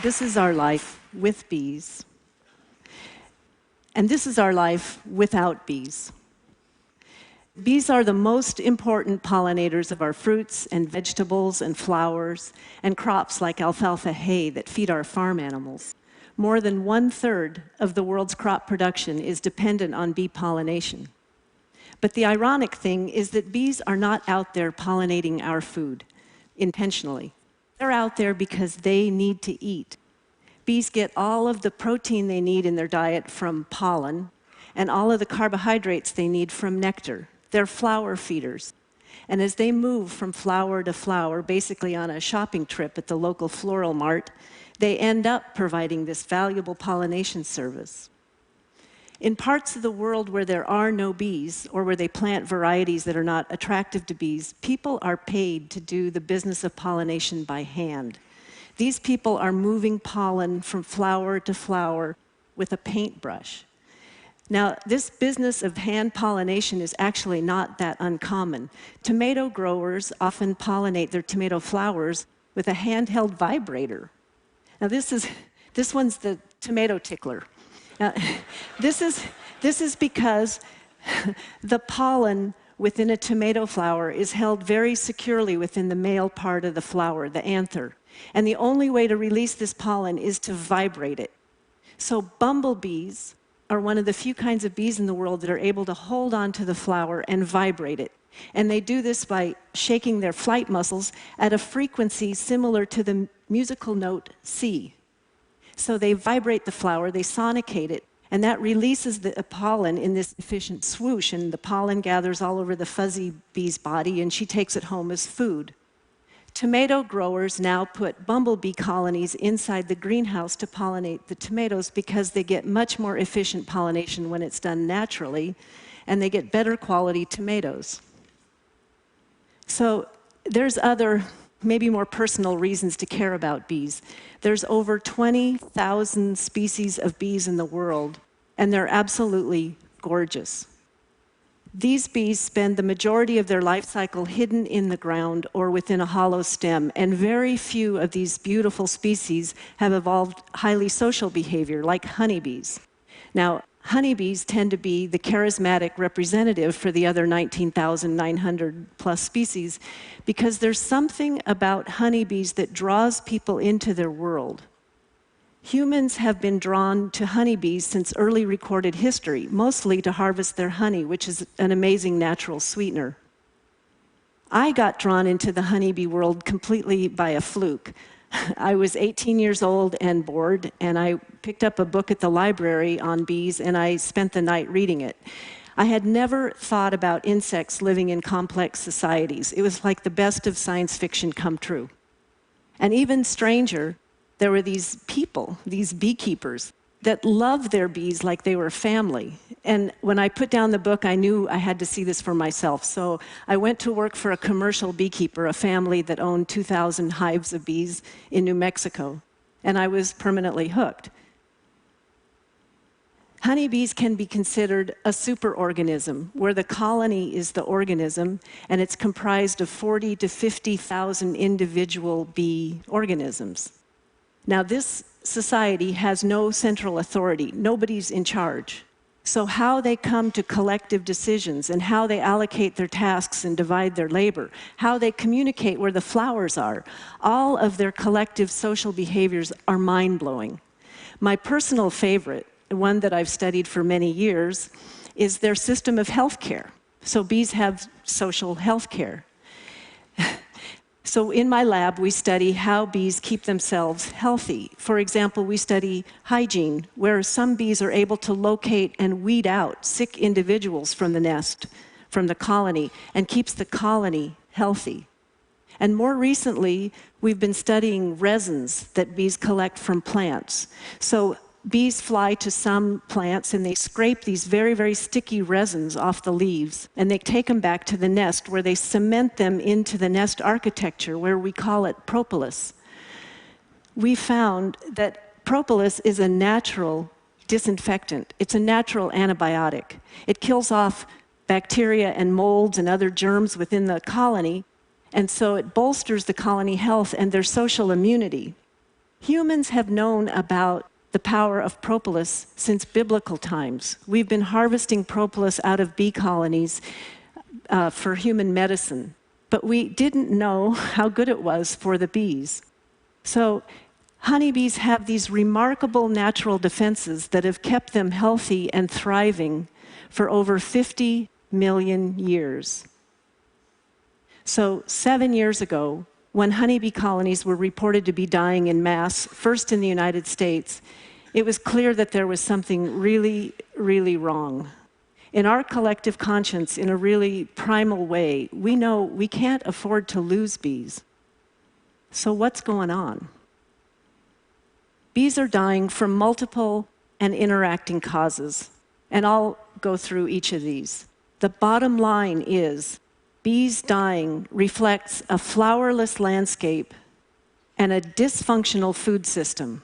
This is our life with bees, and this is our life without bees. Bees are the most important pollinators of our fruits and vegetables and flowers and crops like alfalfa hay that feed our farm animals. More than 1/3 of the world's crop production is dependent on bee pollination. But the ironic thing is that bees are not out there pollinating our food intentionally. They're out there because they need to eat. Bees get all of the protein they need in their diet from pollen and all of the carbohydrates they need from nectar. They're flower feeders. And as they move from flower to flower, basically on a shopping trip at the local floral mart, they end up providing this valuable pollination service. In parts of the world where there are no bees, or where they plant varieties that are not attractive to bees, people are paid to do the business of pollination by hand. These people are moving pollen from flower to flower with a paintbrush. Now, this business of hand pollination is actually not that uncommon. Tomato growers often pollinate their tomato flowers with a handheld vibrator. Now, this one's the tomato tickler. This is because the pollen within a tomato flower is held very securely within the male part of the flower, the anther. And the only way to release this pollen is to vibrate it. So bumblebees are one of the few kinds of bees in the world that are able to hold on to the flower and vibrate it. And they do this by shaking their flight muscles at a frequency similar to the musical note C. So they vibrate the flower, they sonicate it, and that releases the pollen in this efficient swoosh, and the pollen gathers all over the fuzzy bee's body, and she takes it home as food. Tomato growers now put bumblebee colonies inside the greenhouse to pollinate the tomatoes because they get much more efficient pollination when it's done naturally, and they get better quality tomatoes. So there's other, maybe more personal reasons to care about bees. There's over 20,000 species of bees in the world, and they're absolutely gorgeous. These bees spend the majority of their life cycle hidden in the ground or within a hollow stem, and very few of these beautiful species have evolved highly social behavior, like honeybees. Now, honeybees tend to be the charismatic representative for the other 19,900 plus species because there's something about honeybees that draws people into their world. Humans have been drawn to honeybees since early recorded history, mostly to harvest their honey, which is an amazing natural sweetener. I got drawn into the honeybee world completely by a fluke. I was 18 years old and bored, and I picked up a book at the library on bees, and I spent the night reading it. I had never thought about insects living in complex societies. It was like the best of science fiction come true. And even stranger, there were these people, these beekeepers, that loved their bees like they were family. And when I put down the book, I knew I had to see this for myself. So I went to work for a commercial beekeeper, a family that owned 2,000 hives of bees in New Mexico. And I was permanently hooked. Honeybees can be considered a superorganism, where the colony is the organism, and it's comprised of 40 to 50,000 individual bee organisms. Now, this society has no central authority. Nobody's in charge. So how they come to collective decisions and how they allocate their tasks and divide their labor, how they communicate where the flowers are, all of their collective social behaviors are mind-blowing. My personal favorite, one that I've studied for many years, is their system of healthcare. So bees have social healthcare. So in my lab, we study how bees keep themselves healthy. For example, we study hygiene, where some bees are able to locate and weed out sick individuals from the nest, from the colony, and keeps the colony healthy. And more recently, we've been studying resins that bees collect from plants. So bees fly to some plants and they scrape these very, very sticky resins off the leaves, and they take them back to the nest where they cement them into the nest architecture, where we call it propolis. We found that propolis is a natural disinfectant. It's a natural antibiotic. It kills off bacteria and molds and other germs within the colony, and so it bolsters the colony health and their social immunity. Humans have known about the power of propolis since biblical times. We've been harvesting propolis out of bee colonies for human medicine, but we didn't know how good it was for the bees. So honeybees have these remarkable natural defenses that have kept them healthy and thriving for over 50 million years. So 7 years ago, when honeybee colonies were reported to be dying in mass, first in the United States, it was clear that there was something really, really wrong. In our collective conscience, in a really primal way, we know we can't afford to lose bees. So what's going on? Bees are dying from multiple and interacting causes, and I'll go through each of these. The bottom line is, bees dying reflects a flowerless landscape and a dysfunctional food system.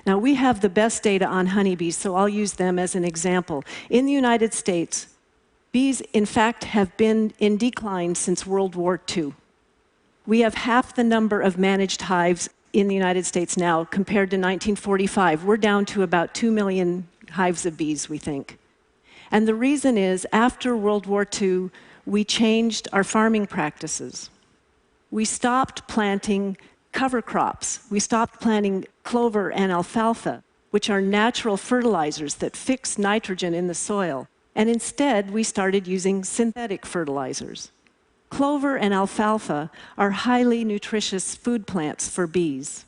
Now, we have the best data on honeybees, so I'll use them as an example. In the United States, bees, in fact, have been in decline since World War II. We have half the number of managed hives in the United States now compared to 1945. We're down to about 2 million hives of bees, we think. And the reason is, after World War II, we changed our farming practices. We stopped planting cover crops. We stopped planting clover and alfalfa, which are natural fertilizers that fix nitrogen in the soil. And instead, we started using synthetic fertilizers. Clover and alfalfa are highly nutritious food plants for bees.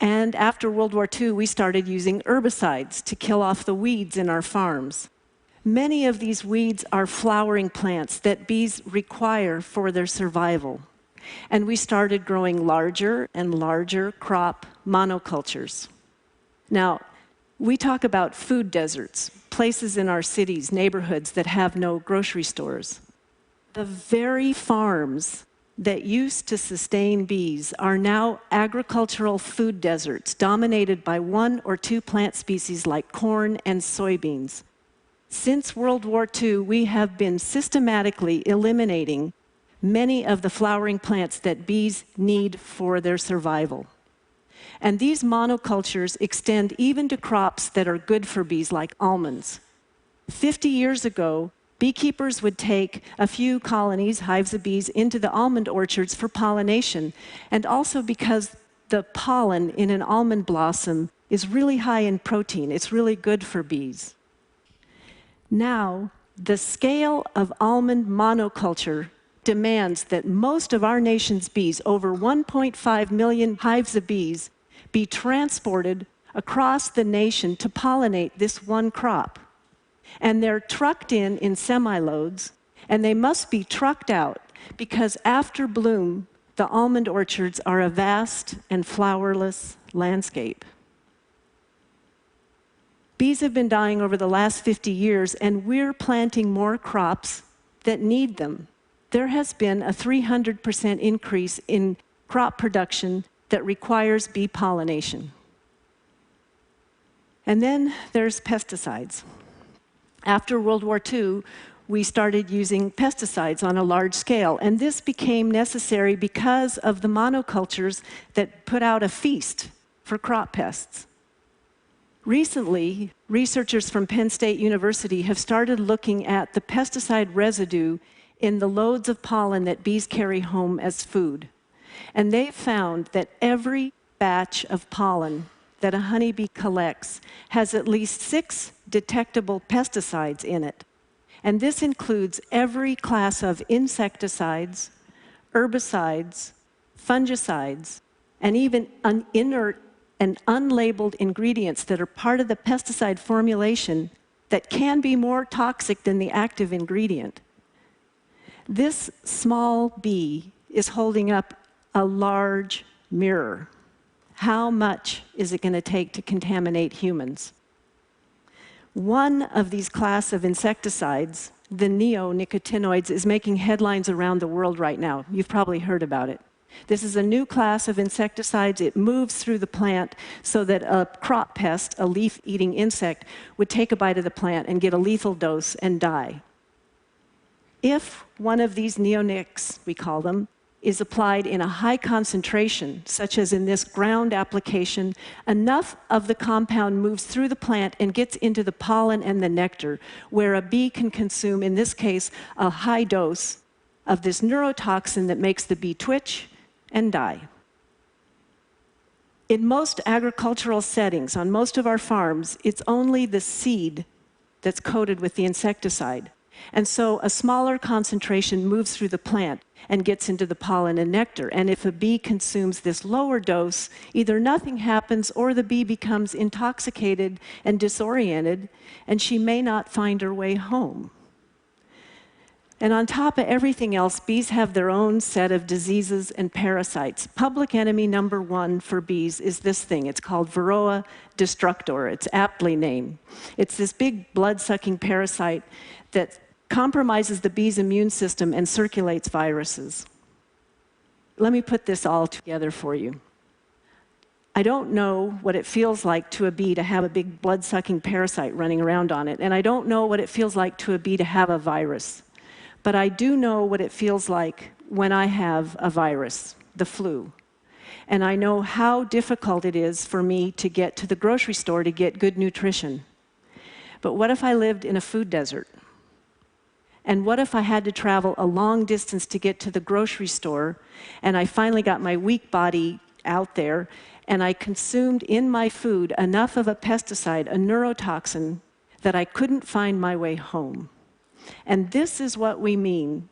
And after World War II, we started using herbicides to kill off the weeds in our farms. Many of these weeds are flowering plants that bees require for their survival. And we started growing larger and larger crop monocultures. Now, we talk about food deserts, places in our cities, neighborhoods that have no grocery stores. The very farms that used to sustain bees are now agricultural food deserts dominated by 1 or 2 plant species like corn and soybeans. Since World War II, we have been systematically eliminating many of the flowering plants that bees need for their survival. And these monocultures extend even to crops that are good for bees, like almonds. 50 years ago, beekeepers would take a few colonies, hives of bees, into the almond orchards for pollination, and also because the pollen in an almond blossom is really high in protein. It's really good for bees. Now, the scale of almond monoculture demands that most of our nation's bees, over 1.5 million hives of bees, be transported across the nation to pollinate this one crop. And they're trucked in semi-loads, and they must be trucked out because after bloom, the almond orchards are a vast and flowerless landscape. Bees have been dying over the last 50 years, and we're planting more crops that need them. There has been a 300% increase in crop production that requires bee pollination. And then there's pesticides. After World War II, we started using pesticides on a large scale, and this became necessary because of the monocultures that put out a feast for crop pests. Recently, researchers from Penn State University have started looking at the pesticide residue in the loads of pollen that bees carry home as food. And they found that every batch of pollen that a honeybee collects has at least 6 detectable pesticides in it. And this includes every class of insecticides, herbicides, fungicides, and even inert and unlabeled ingredients that are part of the pesticide formulation that can be more toxic than the active ingredient. This small bee is holding up a large mirror. How much is it going to take to contaminate humans? One of these class of insecticides, the neonicotinoids, is making headlines around the world right now. You've probably heard about it. This is a new class of insecticides. It moves through the plant so that a crop pest, a leaf-eating insect, would take a bite of the plant and get a lethal dose and die. If one of these neonics, we call them, is applied in a high concentration, such as in this ground application, enough of the compound moves through the plant and gets into the pollen and the nectar, where a bee can consume, in this case, a high dose of this neurotoxin that makes the bee twitch and die. In most agricultural settings, on most of our farms, it's only the seed that's coated with the insecticide. And so a smaller concentration moves through the plant and gets into the pollen and nectar. And if a bee consumes this lower dose, either nothing happens or the bee becomes intoxicated and disoriented, and she may not find her way home. And on top of everything else, bees have their own set of diseases and parasites. Public enemy number one for bees is this thing. It's called Varroa destructor. It's aptly named. It's this big blood-sucking parasite that compromises the bee's immune system and circulates viruses. Let me put this all together for you. I don't know what it feels like to a bee to have a big blood-sucking parasite running around on it, and I don't know what it feels like to a bee to have a virus. But I do know what it feels like when I have a virus, the flu. And I know how difficult it is for me to get to the grocery store to get good nutrition. But what if I lived in a food desert? And what if I had to travel a long distance to get to the grocery store, and I finally got my weak body out there, and I consumed in my food enough of a pesticide, a neurotoxin, that I couldn't find my way home? And this is what we mean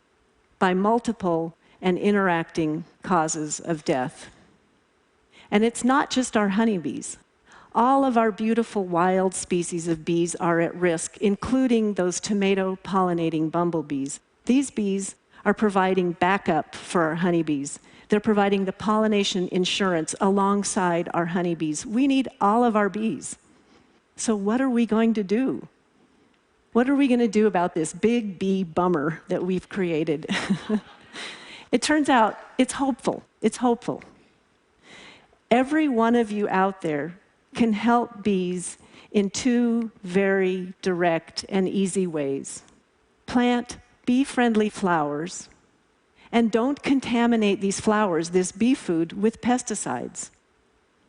by multiple and interacting causes of death. And it's not just our honeybees. All of our beautiful wild species of bees are at risk, including those tomato pollinating bumblebees. These bees are providing backup for our honeybees. They're providing the pollination insurance alongside our honeybees. We need all of our bees. So what are we going to do? What are we going to do about this big bee bummer that we've created? It turns out it's hopeful. It's hopeful. Every one of you out there can help bees in two very direct and easy ways. Plant bee-friendly flowers, and don't contaminate these flowers, this bee food, with pesticides.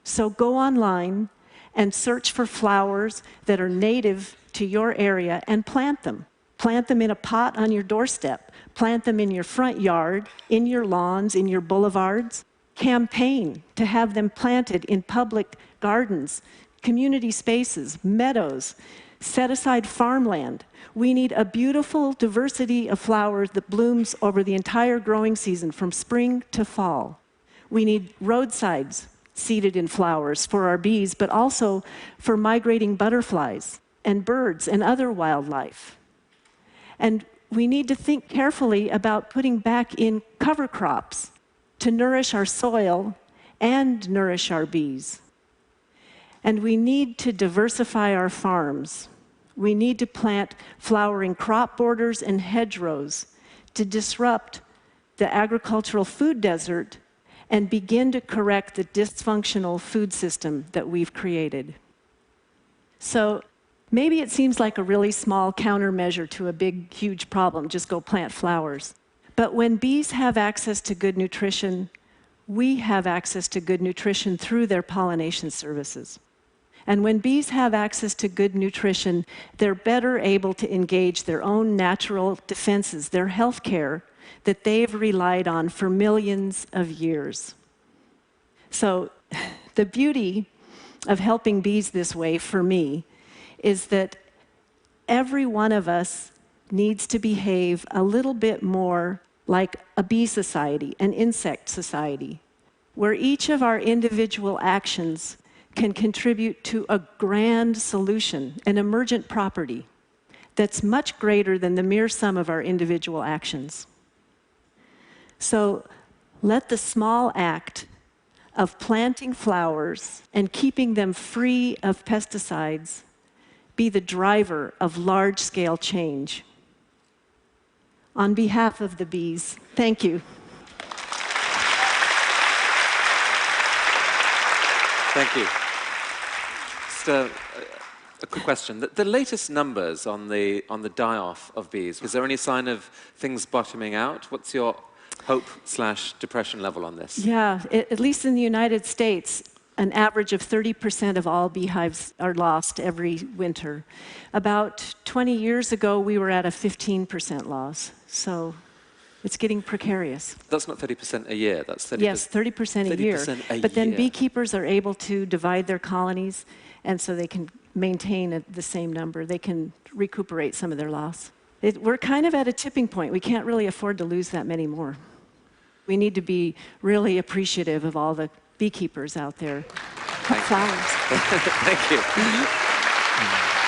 So go online and search for flowers that are native to your area and plant them. Plant them in a pot on your doorstep. Plant them in your front yard, in your lawns, in your boulevards. Campaign to have them planted in public gardens, community spaces, meadows. Set aside farmland. We need a beautiful diversity of flowers that blooms over the entire growing season from spring to fall. We need roadsides seeded in flowers for our bees, but also for migrating butterflies and birds and other wildlife. And we need to think carefully about putting back in cover crops to nourish our soil and nourish our bees. And we need to diversify our farms. We need to plant flowering crop borders and hedgerows to disrupt the agricultural food desert and begin to correct the dysfunctional food system that we've created. So maybe it seems like a really small countermeasure to a big, huge problem, just go plant flowers. But when bees have access to good nutrition, we have access to good nutrition through their pollination services. And when bees have access to good nutrition, they're better able to engage their own natural defenses, their health care that they've relied on for millions of years. So the beauty of helping bees this way for me is that every one of us needs to behave a little bit more like a bee society, an insect society, where each of our individual actions can contribute to a grand solution, an emergent property that's much greater than the mere sum of our individual actions. So let the small act of planting flowers and keeping them free of pesticides be the driver of large-scale change. On behalf of the bees, thank you. Thank you. Just a quick question. The latest numbers on the die-off of bees, is there any sign of things bottoming out? What's your hope/depression level on this? Yeah, at least in the United States, an average of 30% of all beehives are lost every winter. About 20 years ago, we were at a 15% loss. So it's getting precarious. That's not 30% a year, that's 30%. Yes, 30% a year. 30% a but then year. beekeepers are able to divide their colonies, and so they can maintain the same number. They can recuperate some of their loss. We're kind of at a tipping point. We can't really afford to lose that many more. We need to be really appreciative of all the beekeepers out there. Flowers. Thank you.